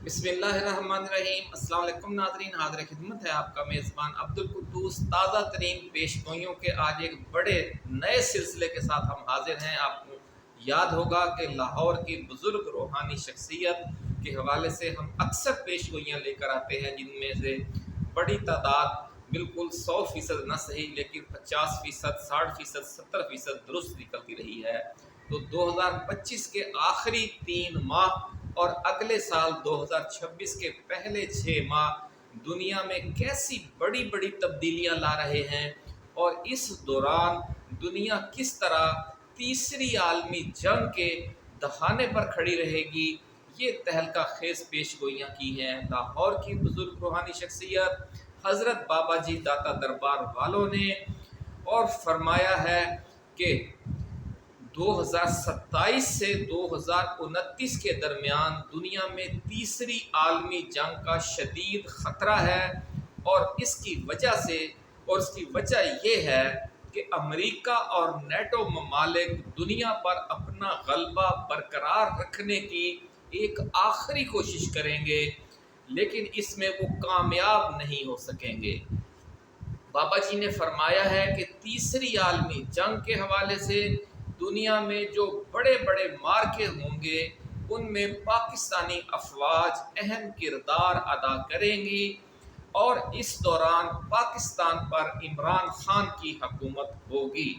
بسم اللہ الرحمن الرحیم۔ السلام علیکم ناظرین، حاضر خدمت ہے آپ کا میزبان عبدالقدوس تازہ ترین پیش گوئیوں کے آج ایک بڑے نئے سلسلے کے ساتھ ہم حاضر ہیں۔ آپ کو یاد ہوگا کہ لاہور کی بزرگ روحانی شخصیت کے حوالے سے ہم اکثر پیش گوئیاں لے کر آتے ہیں، جن میں سے بڑی تعداد بالکل 100% نہ صحیح لیکن 50%، 60%، 70% درست نکلتی رہی ہے۔ تو 2025 کے آخری 3 ماہ اور اگلے سال 2026 کے پہلے 6 ماہ دنیا میں کیسی بڑی بڑی تبدیلیاں لا رہے ہیں، اور اس دوران دنیا کس طرح تیسری عالمی جنگ کے دہانے پر کھڑی رہے گی، یہ تہلکہ خیز پیش گوئیاں کی ہیں لاہور کی بزرگ روحانی شخصیت حضرت بابا جی داتا دربار والوں نے، اور فرمایا ہے کہ 2027 سے 2029 کے درمیان دنیا میں تیسری عالمی جنگ کا شدید خطرہ ہے، اور اس کی وجہ یہ ہے کہ امریکہ اور نیٹو ممالک دنیا پر اپنا غلبہ برقرار رکھنے کی ایک آخری کوشش کریں گے، لیکن اس میں وہ کامیاب نہیں ہو سکیں گے۔ بابا جی نے فرمایا ہے کہ تیسری عالمی جنگ کے حوالے سے دنیا میں جو بڑے بڑے مارکے ہوں گے، ان میں پاکستانی افواج اہم کردار ادا کریں گی، اور اس دوران پاکستان پر عمران خان کی حکومت ہوگی۔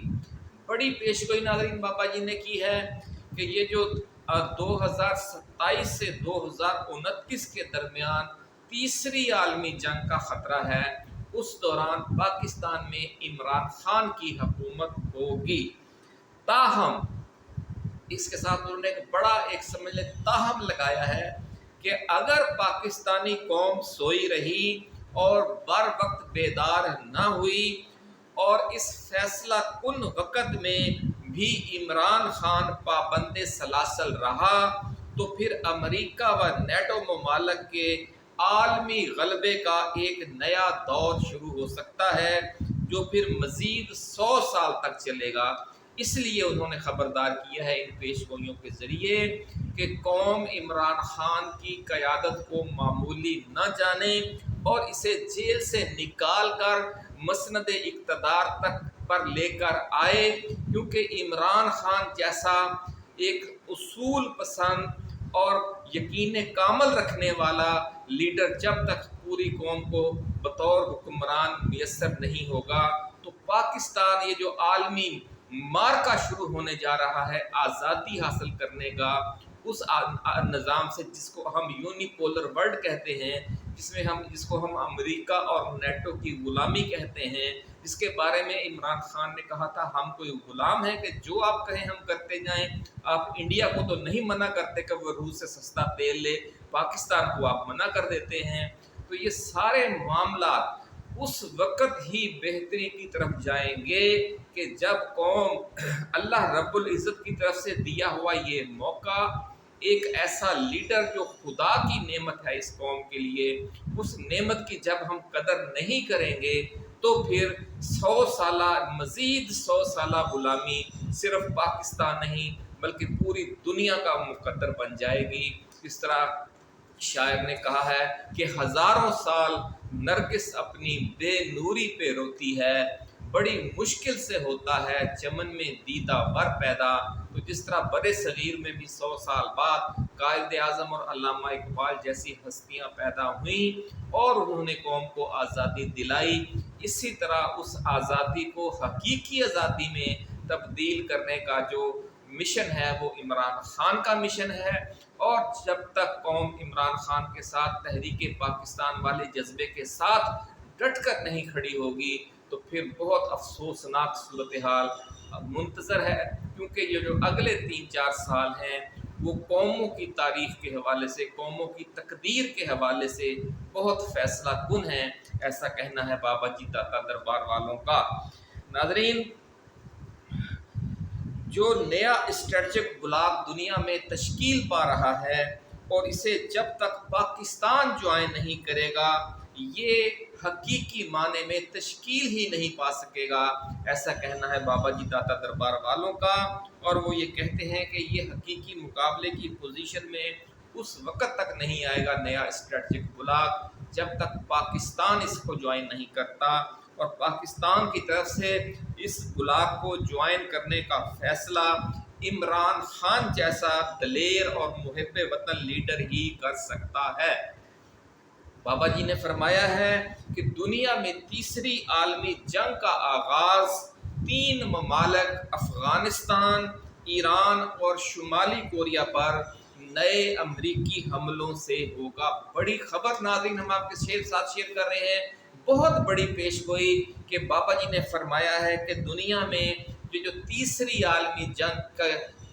بڑی پیشگوئی ناظرین بابا جی نے کی ہے کہ یہ جو 2027 سے 2029 کے درمیان تیسری عالمی جنگ کا خطرہ ہے، اس دوران پاکستان میں عمران خان کی حکومت ہوگی۔ تاہم اس کے ساتھ انہوں نے ایک بڑا سمجھ لے تاہم لگایا ہے کہ اگر پاکستانی قوم سوئی رہی اور بر وقت بیدار نہ ہوئی، اور اس فیصلہ کن وقت میں بھی عمران خان پابند سلاسل رہا، تو پھر امریکہ و نیٹو ممالک کے عالمی غلبے کا ایک نیا دور شروع ہو سکتا ہے، جو پھر مزید 100 سال تک چلے گا۔ اس لیے انہوں نے خبردار کیا ہے ان پیش گوئیوں کے ذریعے کہ قوم عمران خان کی قیادت کو معمولی نہ جانے، اور اسے جیل سے نکال کر مسند اقتدار تک پر لے کر آئے، کیونکہ عمران خان جیسا ایک اصول پسند اور یقین کامل رکھنے والا لیڈر جب تک پوری قوم کو بطور حکمران میسر نہیں ہوگا، تو پاکستان یہ جو عالمی مارکا شروع ہونے جا رہا ہے آزادی حاصل کرنے کا، اس نظام سے جس کو ہم یونیپولر ورلڈ کہتے ہیں، جس کو ہم امریکہ اور نیٹو کی غلامی کہتے ہیں، جس کے بارے میں عمران خان نے کہا تھا ہم کوئی غلام ہیں کہ جو آپ کہیں ہم کرتے جائیں۔ آپ انڈیا کو تو نہیں منع کرتے کہ وہ روس سے سستا تیل لے، پاکستان کو آپ منع کر دیتے ہیں۔ تو یہ سارے معاملات اس وقت ہی بہتری کی طرف جائیں گے کہ جب قوم اللہ رب العزت کی طرف سے دیا ہوا یہ موقع، ایک ایسا لیڈر جو خدا کی نعمت ہے اس قوم کے لیے، اس نعمت کی جب ہم قدر نہیں کریں گے، تو پھر 100 سالہ غلامی صرف پاکستان نہیں بلکہ پوری دنیا کا مقدر بن جائے گی۔ اس طرح شاعر نے کہا ہے کہ ہزاروں سال نرگس اپنی بے نوری پہ روتی ہے، بڑی مشکل سے ہوتا ہے چمن میں دیدہ ور پیدا۔ تو جس طرح برِ صغیر میں بھی 100 سال بعد قائد اعظم اور علامہ اقبال جیسی ہستیاں پیدا ہوئیں اور انہوں نے قوم کو آزادی دلائی، اسی طرح اس آزادی کو حقیقی آزادی میں تبدیل کرنے کا جو مشن ہے وہ عمران خان کا مشن ہے۔ اور جب تک قوم عمران خان کے ساتھ تحریک پاکستان والے جذبے کے ساتھ ڈٹ کر نہیں کھڑی ہوگی، تو پھر بہت افسوسناک صورتحال منتظر ہے، کیونکہ یہ جو اگلے 3-4 سال ہیں وہ قوموں کی تاریخ کے حوالے سے، قوموں کی تقدیر کے حوالے سے بہت فیصلہ کن ہیں، ایسا کہنا ہے بابا جی داتا دربار والوں کا۔ ناظرین، جو نیا اسٹریٹجک بلاک دنیا میں تشکیل پا رہا ہے، اور اسے جب تک پاکستان جوائن نہیں کرے گا، یہ حقیقی معنی میں تشکیل ہی نہیں پا سکے گا، ایسا کہنا ہے بابا جی داتا دربار والوں کا۔ اور وہ یہ کہتے ہیں کہ یہ حقیقی مقابلے کی پوزیشن میں اس وقت تک نہیں آئے گا نیا اسٹریٹجک بلاک جب تک پاکستان اس کو جوائن نہیں کرتا، اور پاکستان کی طرف سے اس بلاک کو جوائن کرنے کا فیصلہ عمران خان جیسا دلیر اور محب وطن لیڈر ہی کر سکتا ہے۔ بابا جی نے فرمایا ہے کہ دنیا میں تیسری عالمی جنگ کا آغاز 3 ممالک افغانستان، ایران اور شمالی کوریا پر نئے امریکی حملوں سے ہوگا۔ بڑی خبر ناظرین ہم آپ کے ساتھ شیئر کر رہے ہیں، بہت بڑی پیش گوئی کہ بابا جی نے فرمایا ہے کہ دنیا میں جو تیسری عالمی جنگ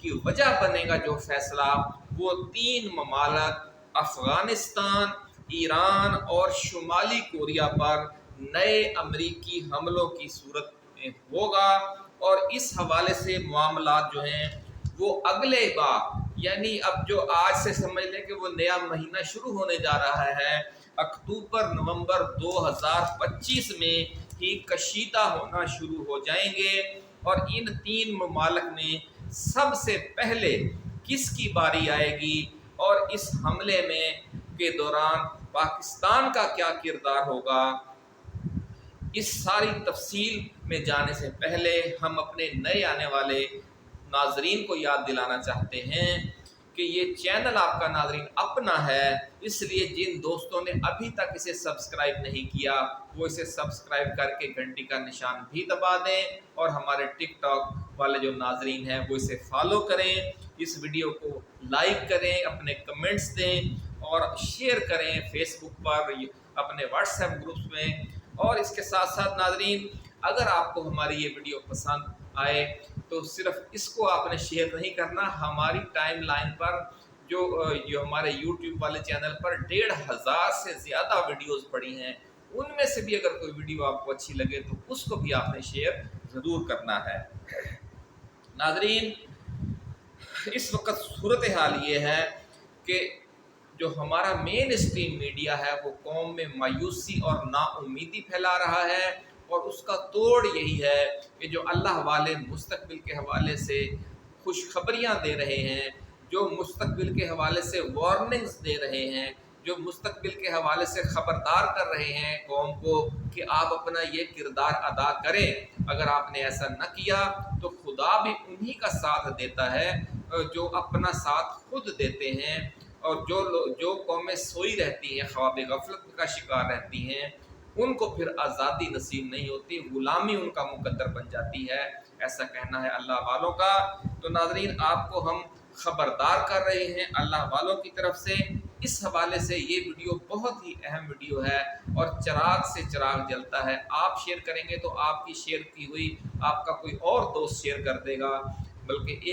کی وجہ بنے گا جو فیصلہ، وہ 3 ممالک افغانستان، ایران اور شمالی کوریا پر نئے امریکی حملوں کی صورت میں ہوگا، اور اس حوالے سے معاملات جو ہیں وہ اگلے بار، یعنی اب جو آج سے سمجھ لیں کہ وہ نیا مہینہ شروع ہونے جا رہا ہے، اکتوبر نومبر 2025 میں ہی کشیدہ ہونا شروع ہو جائیں گے، اور ان 3 ممالک میں سب سے پہلے کس کی باری آئے گی اور اس حملے میں کے دوران پاکستان کا کیا کردار ہوگا، اس ساری تفصیل میں جانے سے پہلے ہم اپنے نئے آنے والے ناظرین کو یاد دلانا چاہتے ہیں کہ یہ چینل آپ کا ناظرین اپنا ہے، اس لیے جن دوستوں نے ابھی تک اسے سبسکرائب نہیں کیا وہ اسے سبسکرائب کر کے گھنٹی کا نشان بھی دبا دیں، اور ہمارے ٹک ٹاک والے جو ناظرین ہیں وہ اسے فالو کریں، اس ویڈیو کو لائک کریں، اپنے کمنٹس دیں اور شیئر کریں فیس بک پر، اپنے واٹس ایپ گروپس میں۔ اور اس کے ساتھ ساتھ ناظرین اگر آپ کو ہماری یہ ویڈیو پسند آئے تو صرف اس کو آپ نے شیئر نہیں کرنا، ہماری ٹائم لائن پر جو ہمارے یوٹیوب والے چینل پر 1500 سے زیادہ ویڈیوز پڑی ہیں، ان میں سے بھی اگر کوئی ویڈیو آپ کو اچھی لگے تو اس کو بھی آپ نے شیئر ضرور کرنا ہے۔ ناظرین اس وقت صورتحال یہ ہے کہ جو ہمارا مین اسٹریم میڈیا ہے وہ قوم میں مایوسی اور نا امیدی پھیلا رہا ہے، اور اس کا توڑ یہی ہے کہ جو اللہ والے مستقبل کے حوالے سے خوشخبریاں دے رہے ہیں، جو مستقبل کے حوالے سے وارننگز دے رہے ہیں، جو مستقبل کے حوالے سے خبردار کر رہے ہیں قوم کو کہ آپ اپنا یہ کردار ادا کریں، اگر آپ نے ایسا نہ کیا تو خدا بھی انہی کا ساتھ دیتا ہے جو اپنا ساتھ خود دیتے ہیں، اور جو قومیں سوئی رہتی ہیں، خواب غفلت کا شکار رہتی ہیں، ان کو پھر آزادی نصیب نہیں ہوتی، غلامی ان کا مقدر بن جاتی ہے، ایسا کہنا ہے اللہ والوں کا۔ تو ناظرین آپ کو ہم خبردار کر رہے ہیں اللہ والوں کی طرف سے، اس حوالے سے یہ ویڈیو بہت ہی اہم ویڈیو ہے، اور چراغ سے چراغ جلتا ہے، آپ شیئر کریں گے تو آپ کی شیئر کی ہوئی آپ کا کوئی اور دوست شیئر کر دے گا، بلکہ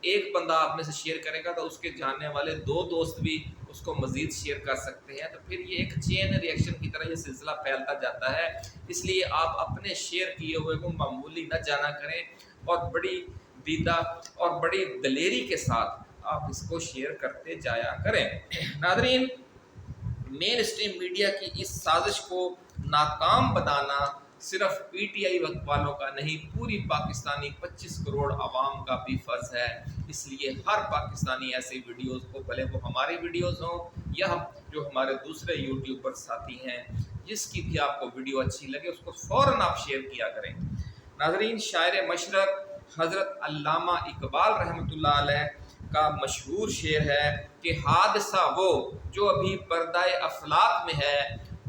ایک بندہ آپ میں سے شیئر کرے گا تو اس کے جاننے والے 2 دوست بھی اس کو مزید شیئر کر سکتے ہیں، تو پھر یہ ایک چین ریئیکشن کی طرح یہ سلسلہ پھیلتا جاتا ہے۔ اس لیے آپ اپنے شیئر کیے ہوئے کو معمولی نہ جانا کریں، اور بڑی دیدہ اور بڑی دلیری کے ساتھ آپ اس کو شیئر کرتے جایا کریں۔ ناظرین مین اسٹریم میڈیا کی اس سازش کو ناکام بنانا صرف پی ٹی آئی والوں کا نہیں، پوری پاکستانی 25 کروڑ عوام کا بھی فرض ہے، اس لیے ہر پاکستانی ایسے ویڈیوز کو، بھلے وہ ہماری ویڈیوز ہوں یا جو ہمارے دوسرے یوٹیوبر ساتھی ہیں، جس کی بھی آپ کو ویڈیو اچھی لگے اس کو فوراً آپ شیئر کیا کریں۔ ناظرین شاعر مشرق حضرت علامہ اقبال رحمۃ اللہ علیہ کا مشہور شعر ہے کہ حادثہ وہ جو ابھی پردہ افلاک میں ہے،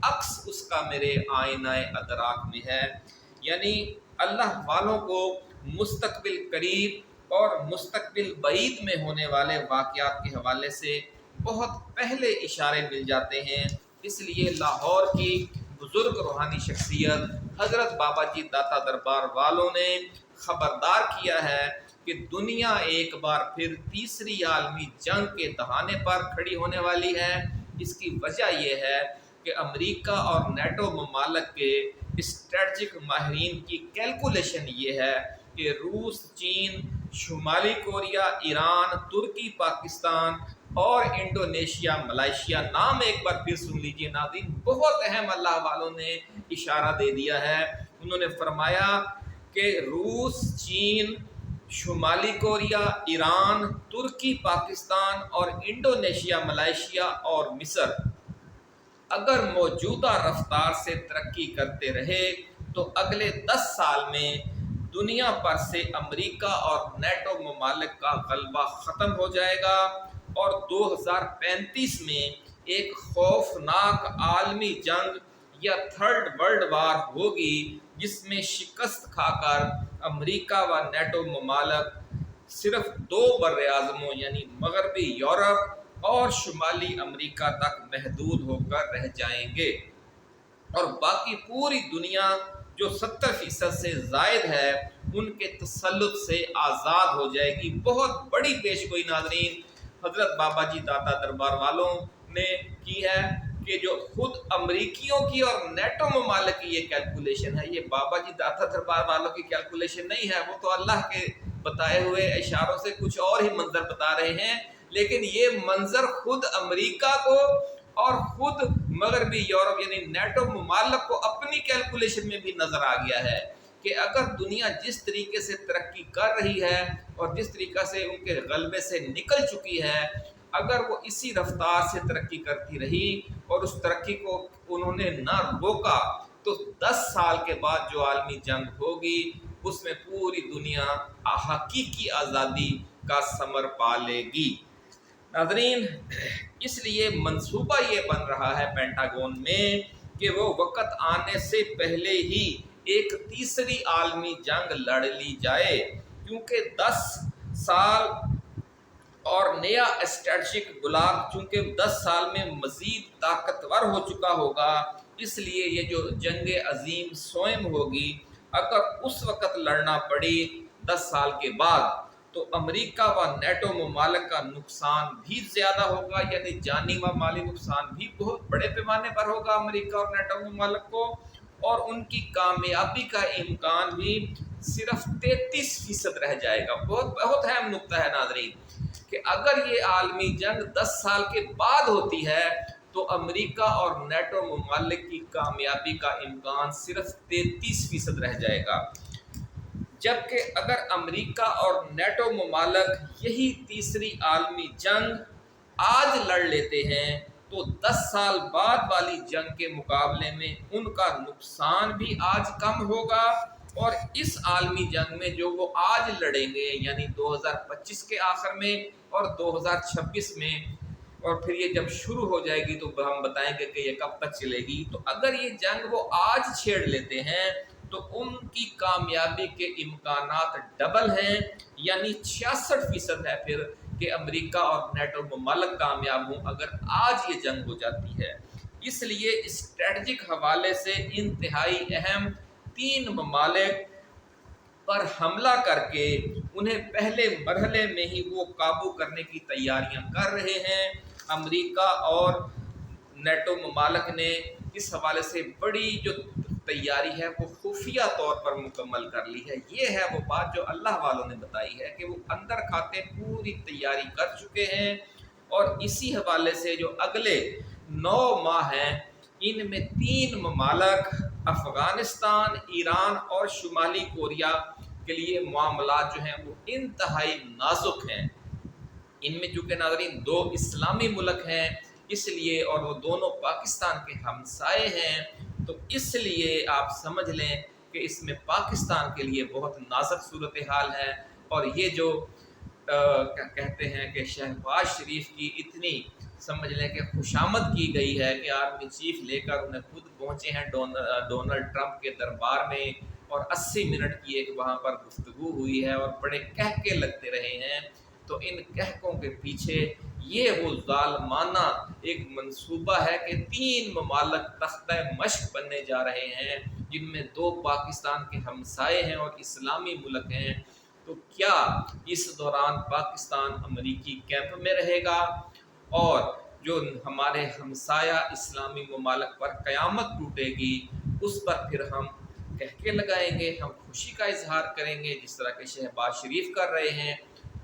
عکس اس کا میرے آئینہ ادراک میں ہے، یعنی اللہ والوں کو مستقبل قریب اور مستقبل بعید میں ہونے والے واقعات کے حوالے سے بہت پہلے اشارے مل جاتے ہیں، اس لیے لاہور کی بزرگ روحانی شخصیت حضرت بابا جی داتا دربار والوں نے خبردار کیا ہے کہ دنیا ایک بار پھر تیسری عالمی جنگ کے دہانے پر کھڑی ہونے والی ہے۔ اس کی وجہ یہ ہے کہ امریکہ اور نیٹو ممالک کے اسٹریٹجک ماہرین کی کیلکولیشن یہ ہے کہ روس، چین، شمالی کوریا، ایران، ترکی، پاکستان اور انڈونیشیا، ملائیشیا، نام ایک بار پھر سن لیجئے ناظرین، بہت اہم اللہ والوں نے اشارہ دے دیا ہے۔ انہوں نے فرمایا کہ روس، چین، شمالی کوریا، ایران، ترکی، پاکستان اور انڈونیشیا، ملائیشیا اور مصر اگر موجودہ رفتار سے ترقی کرتے رہے تو اگلے 10 سال میں دنیا پر سے امریکہ اور نیٹو ممالک کا غلبہ ختم ہو جائے گا اور 2035 میں ایک خوفناک عالمی جنگ یا تھرڈ ورلڈ وار ہوگی، جس میں شکست کھا کر امریکہ و نیٹو ممالک صرف 2 بر اعظموں یعنی مغربی یورپ اور شمالی امریکہ تک محدود ہو کر رہ جائیں گے، اور باقی پوری دنیا جو 70% سے زائد ہے ان کے تسلط سے آزاد ہو جائے گی۔ بہت بڑی پیش گوئی ناظرین حضرت بابا جی داتا دربار والوں نے کی ہے کہ جو خود امریکیوں کی اور نیٹو ممالک کی یہ کیلکولیشن ہے، یہ بابا جی داتا دربار والوں کی کیلکولیشن نہیں ہے، وہ تو اللہ کے بتائے ہوئے اشاروں سے کچھ اور ہی منظر بتا رہے ہیں، لیکن یہ منظر خود امریکہ کو اور خود مغربی یورپ یعنی نیٹو ممالک کو اپنی کیلکولیشن میں بھی نظر آ گیا ہے کہ اگر دنیا جس طریقے سے ترقی کر رہی ہے اور جس طریقے سے ان کے غلبے سے نکل چکی ہے، اگر وہ اسی رفتار سے ترقی کرتی رہی اور اس ترقی کو انہوں نے نہ روکا تو 10 سال کے بعد جو عالمی جنگ ہوگی اس میں پوری دنیا حقیقی آزادی کا ثمر پا لے گی۔ ناظرین، اس لیے منصوبہ یہ بن رہا ہے پینٹاگون میں کہ وہ وقت آنے سے پہلے ہی ایک تیسری عالمی جنگ لڑ لی جائے، کیونکہ 10 سال اور نیا اسٹریٹجک بلاک چونکہ 10 سال میں مزید طاقتور ہو چکا ہوگا، اس لیے یہ جو جنگ عظیم سوئم ہوگی اگر اس وقت لڑنا پڑی 10 سال کے بعد تو امریکہ و نیٹو ممالک کا نقصان بھی زیادہ ہوگا، یعنی جانی و مالی نقصان بھی بہت بڑے پیمانے پر ہوگا امریکہ اور نیٹو ممالک کو، اور ان کی کامیابی کا امکان بھی صرف 33% رہ جائے گا۔ بہت اہم نقطہ ہے ناظرین کہ اگر یہ عالمی جنگ 10 سال کے بعد ہوتی ہے تو امریکہ اور نیٹو ممالک کی کامیابی کا امکان صرف 33% رہ جائے گا، جبکہ اگر امریکہ اور نیٹو ممالک یہی تیسری عالمی جنگ آج لڑ لیتے ہیں تو 10 سال بعد والی جنگ کے مقابلے میں ان کا نقصان بھی آج کم ہوگا، اور اس عالمی جنگ میں جو وہ آج لڑیں گے یعنی 2025 کے آخر میں اور 2026 میں، اور پھر یہ جب شروع ہو جائے گی تو ہم بتائیں گے کہ یہ کب تک چلے گی، تو اگر یہ جنگ وہ آج چھیڑ لیتے ہیں تو ان کی کامیابی کے امکانات ڈبل ہیں، یعنی 66% ہے پھر کہ امریکہ اور نیٹو ممالک کامیاب ہوں اگر آج یہ جنگ ہو جاتی ہے۔ اس لیے اسٹریٹجک حوالے سے انتہائی اہم 3 ممالک پر حملہ کر کے انہیں پہلے مرحلے میں ہی وہ قابو کرنے کی تیاریاں کر رہے ہیں۔ امریکہ اور نیٹو ممالک نے اس حوالے سے بڑی جو تیاری ہے وہ خفیہ طور پر مکمل کر لی ہے۔ یہ ہے وہ بات جو اللہ والوں نے بتائی ہے کہ وہ اندر کھاتے پوری تیاری کر چکے ہیں، اور اسی حوالے سے جو اگلے 9 ماہ ہیں ان میں 3 ممالک افغانستان، ایران اور شمالی کوریا کے لیے معاملات جو ہیں وہ انتہائی نازک ہیں۔ ان میں چونکہ ناظرین 2 اسلامی ملک ہیں اس لیے، اور وہ دونوں پاکستان کے ہمسائے ہیں، تو اس لیے آپ سمجھ لیں کہ اس میں پاکستان کے لیے بہت نازک صورتحال ہے، اور یہ جو کیا کہتے ہیں کہ شہباز شریف کی اتنی سمجھ لیں کہ خوشامد کی گئی ہے کہ آرمی چیف لے کر انہیں خود پہنچے ہیں ڈونلڈ ٹرمپ کے دربار میں، اور 80 منٹ کی ایک وہاں پر گفتگو ہوئی ہے اور بڑے کہکے لگتے رہے ہیں، تو ان کہکوں کے پیچھے یہ وہ ظالمانہ ایک منصوبہ ہے کہ 3 ممالک تختہ مشق بننے جا رہے ہیں جن میں 2 پاکستان کے ہمسائے ہیں اور اسلامی ملک ہیں۔ تو کیا اس دوران پاکستان امریکی کیمپ میں رہے گا، اور جو ہمارے ہمسایہ اسلامی ممالک پر قیامت ٹوٹے گی اس پر پھر ہم کہکے لگائیں گے، ہم خوشی کا اظہار کریں گے جس طرح کہ شہباز شریف کر رہے ہیں؟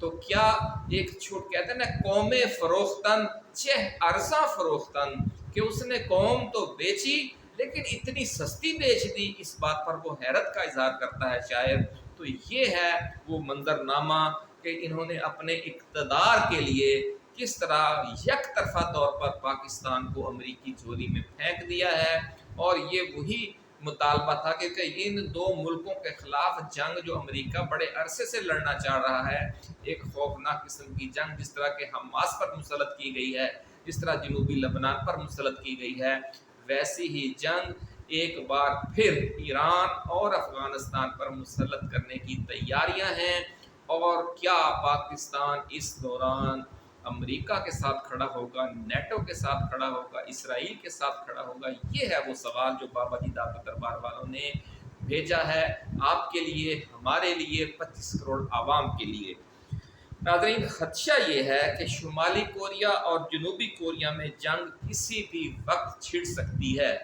تو کیا ایک چھوٹ کہتے ہیں نا قوم فروختن چہ ارزاں فروختن، کہ اس نے قوم تو بیچی لیکن اتنی سستی بیچ دی، اس بات پر وہ حیرت کا اظہار کرتا ہے شاعر۔ تو یہ ہے وہ منظرنامہ کہ انہوں نے اپنے اقتدار کے لیے کس طرح یک طرفہ طور پر پاکستان کو امریکی جھولی میں پھینک دیا ہے۔ اور یہ وہی مطالبہ تھا کہ ان دو ملکوں کے خلاف جنگ جو امریکہ بڑے عرصے سے لڑنا چاہ رہا ہے، ایک خوفناک قسم کی جنگ جس طرح کہ حماس پر مسلط کی گئی ہے، جس طرح جنوبی لبنان پر مسلط کی گئی ہے، ویسی ہی جنگ ایک بار پھر ایران اور افغانستان پر مسلط کرنے کی تیاریاں ہیں۔ اور کیا پاکستان اس دوران امریکہ کے ساتھ کھڑا ہوگا، نیٹو کے ساتھ کھڑا ہوگا، اسرائیل کے ساتھ کھڑا ہوگا؟ یہ ہے وہ سوال جو بابا جی دعوت دربار والوں نے بھیجا ہے آپ کے لیے، ہمارے لیے، 25 کروڑ عوام کے لیے۔ ناظرین، خدشہ یہ ہے کہ شمالی کوریا اور جنوبی کوریا میں جنگ کسی بھی وقت چھڑ سکتی ہے۔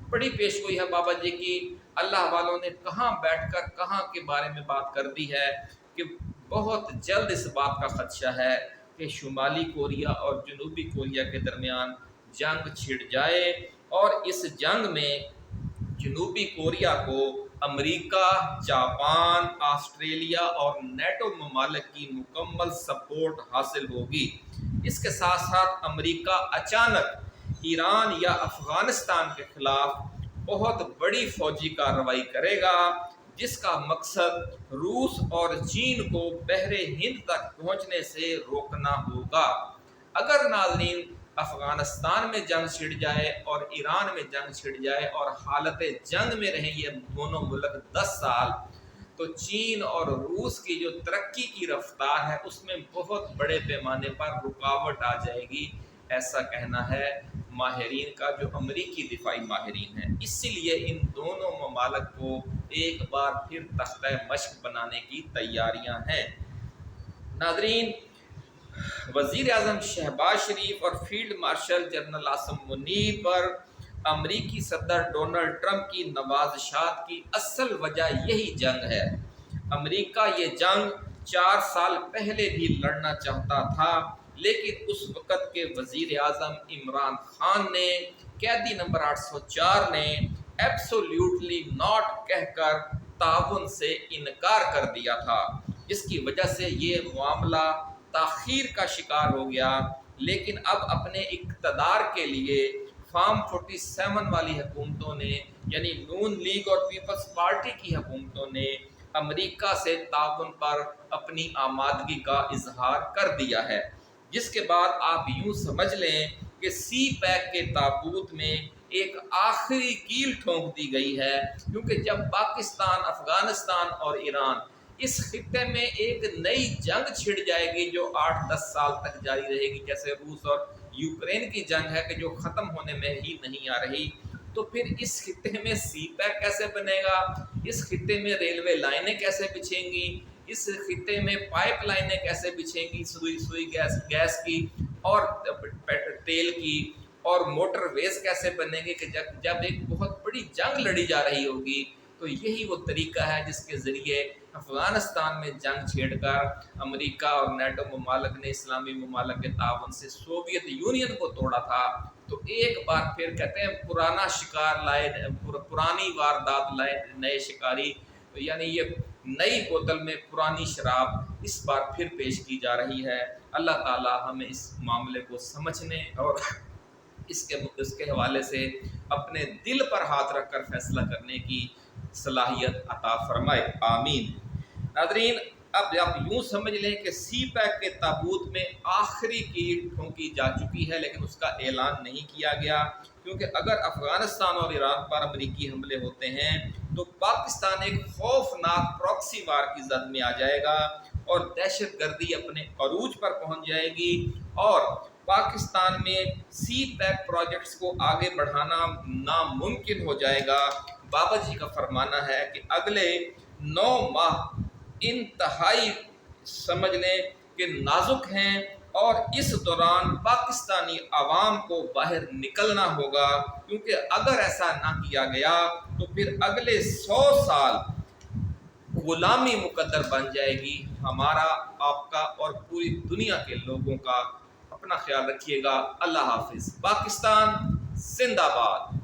بڑی پیشگوئی ہے بابا جی کی، اللہ والوں نے کہاں بیٹھ کر کہاں کے بارے میں بات کر دی ہے کہ بہت جلد اس بات کا خدشہ ہے کہ شمالی کوریا اور جنوبی کوریا کے درمیان جنگ چھڑ جائے، اور اس جنگ میں جنوبی کوریا کو امریکہ، جاپان، آسٹریلیا اور نیٹو ممالک کی مکمل سپورٹ حاصل ہوگی۔ اس کے ساتھ ساتھ امریکہ اچانک ایران یا افغانستان کے خلاف بہت بڑی فوجی کارروائی کرے گا، جس کا مقصد روس اور چین کو بحر ہند تک پہنچنے سے روکنا ہوگا۔ اگر ناظرین افغانستان میں جنگ چھڑ جائے اور ایران میں جنگ چھڑ جائے اور حالت جنگ میں رہیں یہ دونوں ملک 10 سال، تو چین اور روس کی جو ترقی کی رفتار ہے اس میں بہت بڑے پیمانے پر رکاوٹ آ جائے گی، ایسا کہنا ہے ماہرین کا جو امریکی دفاعی ماہرین ہیں۔ اسی لیے ان دونوں ممالک کو ایک بار پھر تختہ مشق بنانے کی تیاریاں ہیں۔ ناظرین، وزیر اعظم شہباز شریف اور فیلڈ مارشل جنرل عاصم منیب پر امریکی صدر ڈونلڈ ٹرمپ کی نوازشات کی اصل وجہ یہی جنگ ہے۔ امریکہ یہ جنگ 4 سال پہلے بھی لڑنا چاہتا تھا، لیکن اس وقت کے وزیر اعظم عمران خان نے قیدی نمبر 804 نے ایبسولیوٹلی ناٹ کہہ کر تعاون سے انکار کر دیا تھا، جس کی وجہ سے یہ معاملہ تاخیر کا شکار ہو گیا۔ لیکن اب اپنے اقتدار کے لیے فارم 47 والی حکومتوں نے، یعنی نون لیگ اور پیپلز پارٹی کی حکومتوں نے امریکہ سے تعاون پر اپنی آمادگی کا اظہار کر دیا ہے، جس کے بعد آپ یوں سمجھ لیں کہ سی پیک کے تابوت میں ایک آخری کیل ٹھونک دی گئی ہے، کیونکہ جب پاکستان، افغانستان اور ایران اس خطے میں ایک نئی جنگ چھڑ جائے گی جو 8-10 سال تک جاری رہے گی، جیسے روس اور یوکرین کی جنگ ہے کہ جو ختم ہونے میں ہی نہیں آ رہی، تو پھر اس خطے میں سی پیک کیسے بنے گا؟ اس خطے میں ریلوے لائنیں کیسے بچھیں گی؟ اس خطے میں پائپ لائنیں کیسے بچھیں گی؟ سوئی گیس کی اور تیل کی، اور موٹر ویز کیسے بنیں گے کہ جب ایک بہت بڑی جنگ لڑی جا رہی ہوگی؟ تو یہی وہ طریقہ ہے جس کے ذریعے افغانستان میں جنگ چھیڑ کر امریکہ اور نیٹو ممالک نے اسلامی ممالک کے تعاون سے سوویت یونین کو توڑا تھا۔ تو ایک بار پھر کہتے ہیں پرانا شکار لائے، پرانی واردات لائے نئے شکاری، یعنی یہ نئی بوتل میں پرانی شراب اس بار پھر پیش کی جا رہی ہے۔ اللہ تعالی ہمیں اس معاملے کو سمجھنے اور اس کے حوالے سے اپنے دل پر ہاتھ رکھ کر فیصلہ کرنے کی صلاحیت عطا فرمائے، آمین۔ ناظرین، اب آپ یوں سمجھ لیں کہ سی پیک کے تابوت میں آخری کیل ٹھونکی جا چکی ہے، لیکن اس کا اعلان نہیں کیا گیا، کیونکہ اگر افغانستان اور ایران پر امریکی حملے ہوتے ہیں تو پاکستان ایک خوفناک پراکسی وار کی زد میں آ جائے گا اور دہشت گردی اپنے عروج پر پہنچ جائے گی، اور پاکستان میں سی پیک پروجیکٹس کو آگے بڑھانا ناممکن ہو جائے گا۔ بابا جی کا فرمانا ہے کہ اگلے 9 ماہ انتہائی سمجھ لیں کہ نازک ہیں، اور اس دوران پاکستانی عوام کو باہر نکلنا ہوگا، کیونکہ اگر ایسا نہ کیا گیا تو پھر اگلے 100 سال غلامی مقدر بن جائے گی ہمارا، آپ کا اور پوری دنیا کے لوگوں کا۔ اپنا خیال رکھیے گا۔ اللہ حافظ۔ پاکستان زندہ باد۔